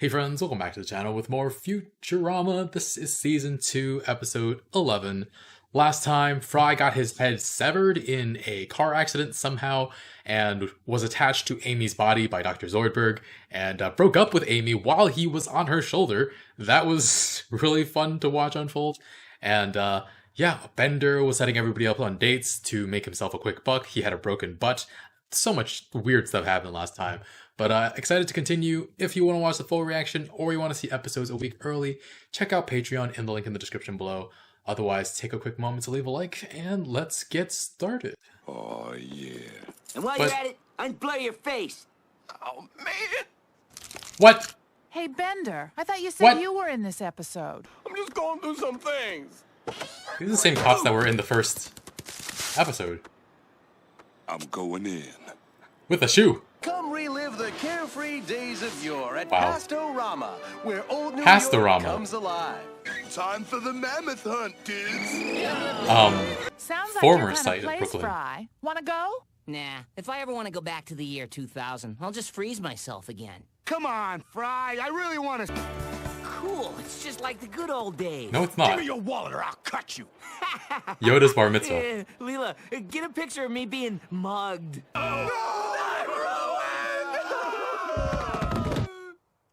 Hey friends, welcome back to the channel with more Futurama. This is season 2, episode 11. Last time, Fry got his head severed in a car accident somehow and was attached to Amy's body by Dr. Zoidberg and broke up with Amy while he was on her shoulder. That was really fun to watch unfold. And yeah, Bender was setting everybody up on dates to make himself a quick buck. He had a broken butt. So much weird stuff happened last time. But excited to continue. If you want to watch the full reaction or you want to see episodes a week early, check out Patreon in the link in the description below. Otherwise, take a quick moment to leave a like and let's get started. Oh, yeah. And while you're at it, unblur your face. Oh, man. What? Hey, Bender, I thought you said you were in this episode. I'm just going through some things. These are the same cops that were in the first episode. I'm going in. With a shoe. Come relive the carefree days of yore at Wow. Pastorama, where old New Pastorama. York comes alive. Time for the mammoth hunt, dudes. Sounds like Former your site kind of of place, Brooklyn. Fry. Wanna go? Nah, if I ever want to go back to the year 2000, I'll just freeze myself again. Come on, Fry. I really want to. Cool, it's just like the good old days. No, it's Give not. me your wallet or I'll cut you. Yoda's bar mitzvah. Leela, get a picture of me being mugged.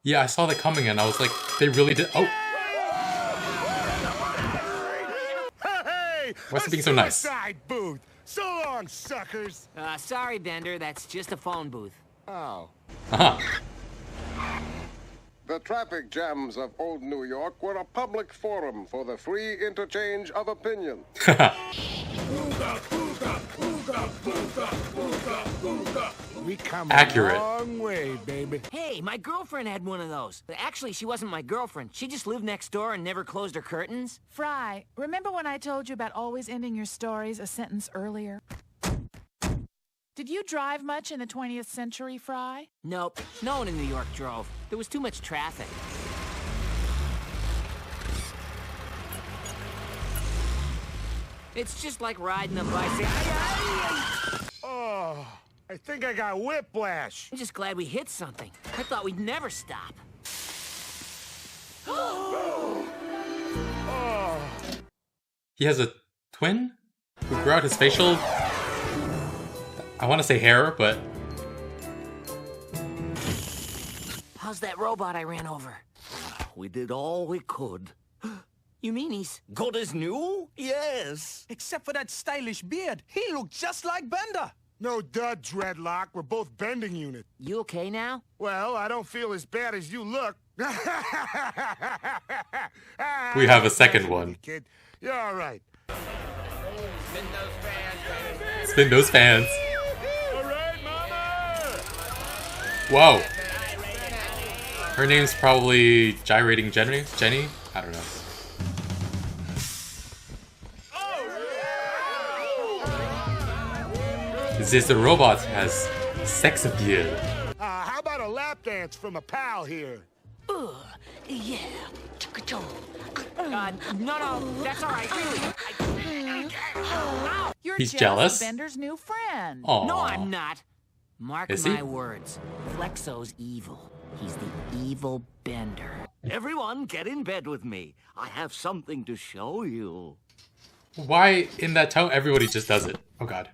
Yeah, I saw that coming and I was like, they really did. Oh, Hey, Why's a it being so nice? suicide booth. So long, suckers. Sorry, Bender, that's just a phone booth. Oh. uh-huh. The traffic jams of Old New York were a public forum for the free interchange of opinion. We come Accurate. a long way, baby. Hey, my girlfriend had one of those. Actually, she wasn't my girlfriend. She just lived next door and never closed her curtains. Fry, remember when I told you about always ending your stories a sentence earlier? Did you drive much in the 20th century, Fry? Nope, no one in New York drove. There was too much traffic. It's just like riding a bicycle. Oh, I think I got whiplash. I'm just glad we hit something. I thought we'd never stop. Oh. He has a twin who grew out his facial. I want to say hair, but How's that robot I ran over? We did all we could. You mean he's... Good as new? Yes. Except for that stylish beard. He looked just like Bender. No dud, Dreadlock. We're both bending unit. You okay now? Well, I don't feel as bad as you look. we have a second one. Kid, you're all right. Spin those fans. All right, Mama. Whoa. Her name's probably Gyrating Jenny? Jenny? I don't know. This robot has sex appeal. How about a lap dance from a pal here? Yeah. No, that's all right, really. You're He's jealous jealous? of Bender's new friend. Aww. No, I'm not. Mark Is he? my words. Flexo's evil. He's the evil Bender. Everyone, get in bed with me. I have something to show you. Why, in that tone, everybody just does it? Oh god.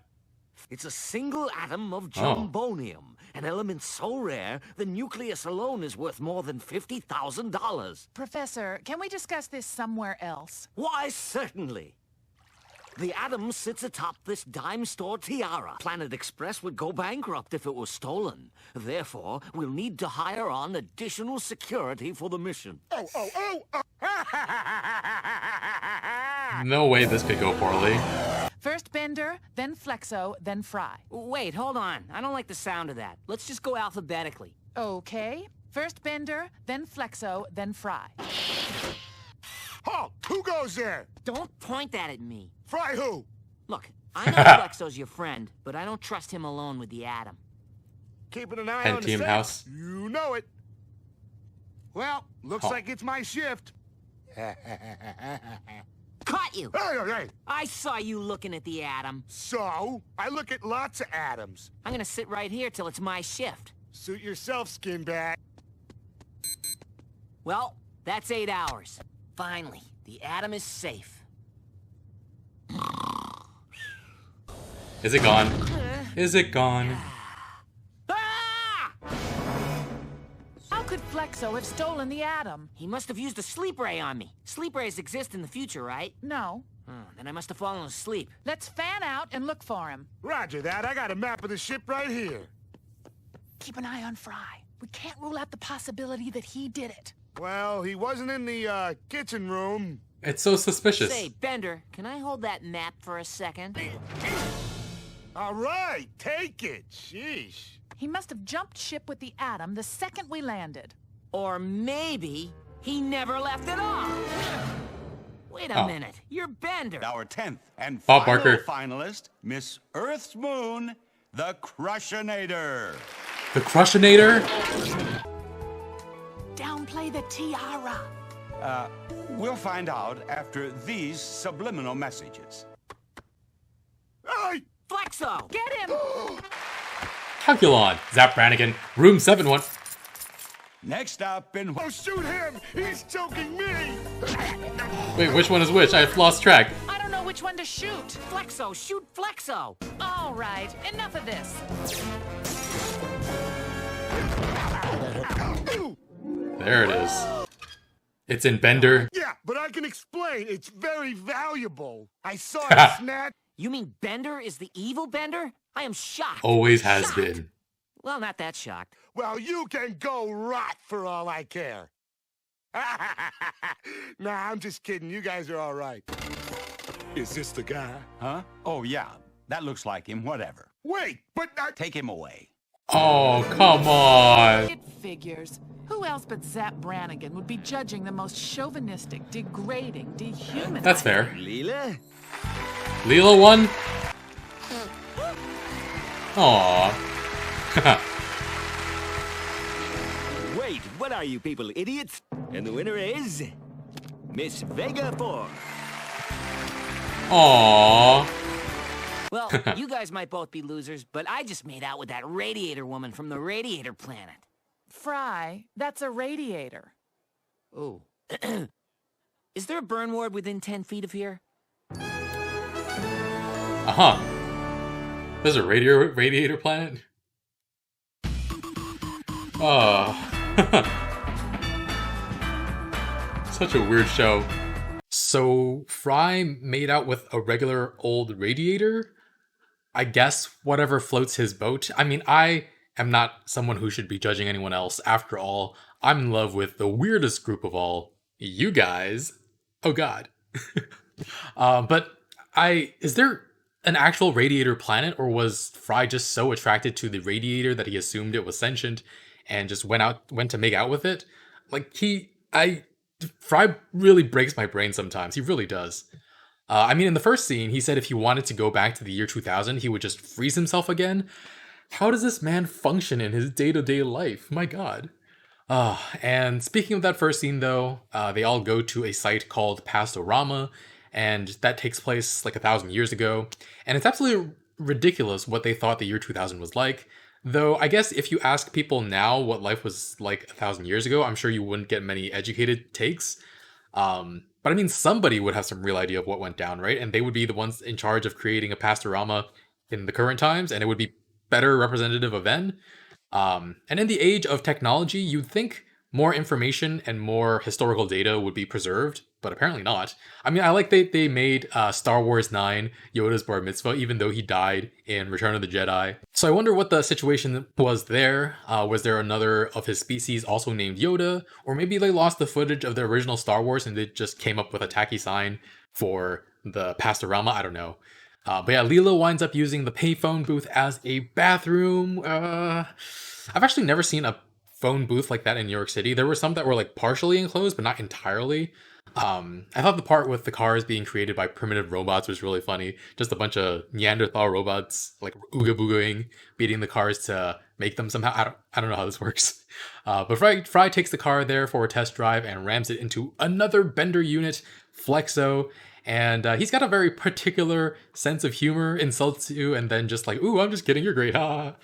It's a single atom of jumbonium, an element so rare the nucleus alone is worth more than $50,000. Professor, can we discuss this somewhere else? Why, certainly. The atom sits atop this dime store tiara. Planet Express would go bankrupt if it was stolen. Therefore, we'll need to hire on additional security for the mission. No way this could go poorly. First Bender, then Flexo, then Fry. Wait, hold on. I don't like the sound of that. Let's just go alphabetically. Okay. First Bender, then Flexo, then Fry. Halt! Who goes there? Don't point that at me. Fry who? Look, I know Flexo's your friend, but I don't trust him alone with the atom. Keeping an eye on the Pentium set. house. You know it. Well, looks Oh. like it's my shift. Caught you! Hey. I saw you looking at the atom. So, I look at lots of atoms. I'm gonna sit right here till it's my shift. Suit yourself, skinbag. Well, that's 8 hours. Finally, the atom is safe. Is it gone? Is it gone? Ah! How could Flexo have stolen the atom? He must have used a sleep ray on me. Sleep rays exist in the future, right? No. Then I must have fallen asleep. Let's fan out and look for him. Roger that. I got a map of the ship right here. Keep an eye on Fry. We can't rule out the possibility that he did it. Well, he wasn't in the kitchen room. It's so suspicious. Say, Bender, can I hold that map for a second? All right, take it. Sheesh. He must have jumped ship with the atom the second we landed. Or maybe he never left at all. Wait a minute, you're Bender. Our 10th and Bob final Barker. finalist, Miss Earth's Moon, the Crushinator. The Crushinator? Downplay the tiara. We'll find out after these subliminal messages. Hey! Flexo! Get him! Calculon. Zap Brannigan. Room 7-1. Next up in... Oh, shoot him! He's choking me! Wait, which one is which? I've lost track. I don't know which one to shoot. Flexo, shoot Flexo! All right, enough of this. There it is. It's in Bender. Yeah, but I can explain. It's very valuable. I saw it snatch. You mean Bender is the evil Bender? I am shocked. Always has Shocked. been. Well, not that shocked. Well, you can go rot for all I care. Nah, I'm just kidding. You guys are all right. Is this the guy? Huh? Oh, yeah. That looks like him. Whatever. Wait, but I... Take him away. Oh, come on. It figures. Who else but Zap Brannigan would be judging the most chauvinistic, degrading, dehumanizing... That's fair. Leela? Leela won? Aww. Wait, what are you people, idiots? And the winner is... Miss Vega 4. Aww. Well, you guys might both be losers, but I just made out with that radiator woman from the radiator planet. Fry, that's a radiator. Oh. Is there a burn ward within 10 feet of here? Uh-huh. There's a radiator planet? Oh. Such a weird show. So, Fry made out with a regular old radiator? I guess whatever floats his boat. I mean, I am not someone who should be judging anyone else. After all, I'm in love with the weirdest group of all, you guys. Oh god. But is there an actual radiator planet, or was Fry just so attracted to the radiator that he assumed it was sentient and just went to make out with it? Like, Fry really breaks my brain sometimes. He really does. I mean, in the first scene, he said if he wanted to go back to the year 2000, he would just freeze himself again. How does this man function in his day-to-day life? My god. And speaking of that first scene, though, they all go to a site called Pastorama, and that takes place like 1,000 years ago. And it's absolutely ridiculous what they thought the year 2000 was like. Though, I guess if you ask people now what life was like 1,000 years ago, I'm sure you wouldn't get many educated takes. But I mean, somebody would have some real idea of what went down, right? And they would be the ones in charge of creating a Pastorama in the current times, and it would be better representative of then. And in the age of technology, you'd think more information and more historical data would be preserved, but apparently not. I mean, I like they made Star Wars 9 Yoda's bar mitzvah, even though he died in Return of the Jedi. So I wonder what the situation was there. Was there another of his species also named Yoda? Or maybe they lost the footage of the original Star Wars and they just came up with a tacky sign for the Pastorama? I don't know. But yeah, Leela winds up using the payphone booth as a bathroom. I've actually never seen a phone booth like that in New York City. There were some that were like partially enclosed, but not entirely. I thought the part with the cars being created by primitive robots was really funny. Just a bunch of Neanderthal robots like ooga boogering, beating the cars to make them somehow. I don't know how this works. But Fry takes the car there for a test drive and rams it into another Bender unit, Flexo. And he's got a very particular sense of humor, insults you, and then just like, ooh, I'm just kidding, you're great, ha.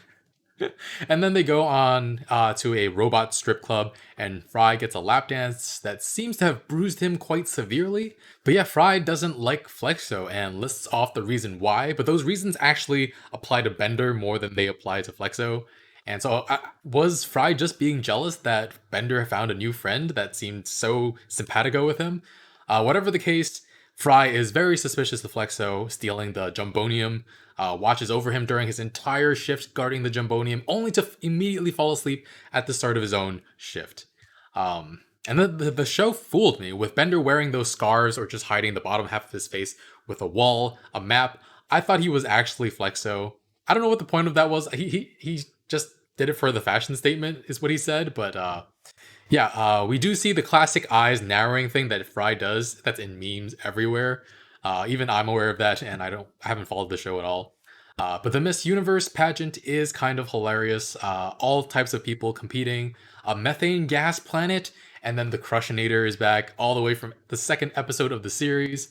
And then they go on to a robot strip club, and Fry gets a lap dance that seems to have bruised him quite severely. But yeah, Fry doesn't like Flexo and lists off the reason why, but those reasons actually apply to Bender more than they apply to Flexo. And so, was Fry just being jealous that Bender found a new friend that seemed so simpatico with him? Whatever the case, Fry is very suspicious of Flexo stealing the Jumbonium, watches over him during his entire shift guarding the Jumbonium, only to immediately fall asleep at the start of his own shift. And the show fooled me, with Bender wearing those scars or just hiding the bottom half of his face with a wall, a map. I thought he was actually Flexo. I don't know what the point of that was. He just did it for the fashion statement, is what he said, but yeah, we do see the classic eyes narrowing thing that Fry does. That's in memes everywhere. Even I'm aware of that, and I haven't followed the show at all. But the Miss Universe pageant is kind of hilarious. All types of people competing. A methane gas planet, and then the Crushinator is back all the way from the second episode of the series.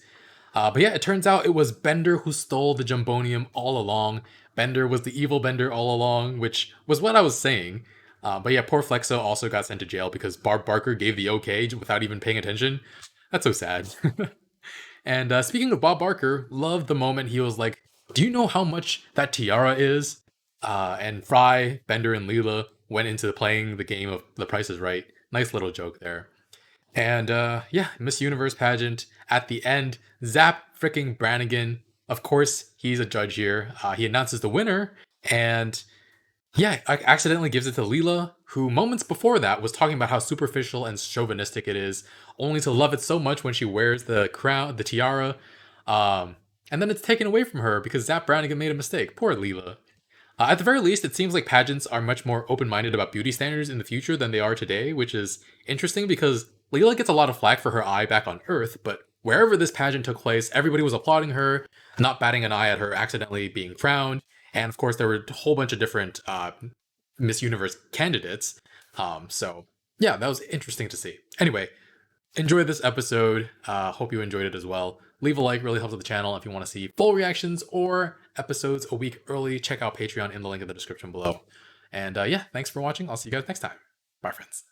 But yeah, it turns out it was Bender who stole the Jumbonium all along. Bender was the evil Bender all along, which was what I was saying. But yeah, poor Flexo also got sent to jail because Barb Barker gave the okay without even paying attention. That's so sad. And speaking of Bob Barker, loved the moment he was like, "Do you know how much that tiara is?" And Fry, Bender, and Leela went into playing the game of The Price is Right. Nice little joke there. And yeah, Miss Universe pageant. At the end, Zap freaking Brannigan. Of course, he's a judge here. He announces the winner, and yeah, accidentally gives it to Leela, who moments before that was talking about how superficial and chauvinistic it is, only to love it so much when she wears the crown, the tiara. And then it's taken away from her because Zap Brannigan made a mistake. Poor Leela. At the very least, it seems like pageants are much more open-minded about beauty standards in the future than they are today, which is interesting because Leela gets a lot of flack for her eye back on Earth, but wherever this pageant took place, everybody was applauding her, not batting an eye at her accidentally being crowned. And of course, there were a whole bunch of different Miss Universe candidates. So yeah, that was interesting to see. Anyway, enjoy this episode. Hope you enjoyed it as well. Leave a like, really helps with the channel. If you want to see full reactions or episodes a week early, check out Patreon in the link in the description below. And yeah, thanks for watching. I'll see you guys next time. Bye, friends.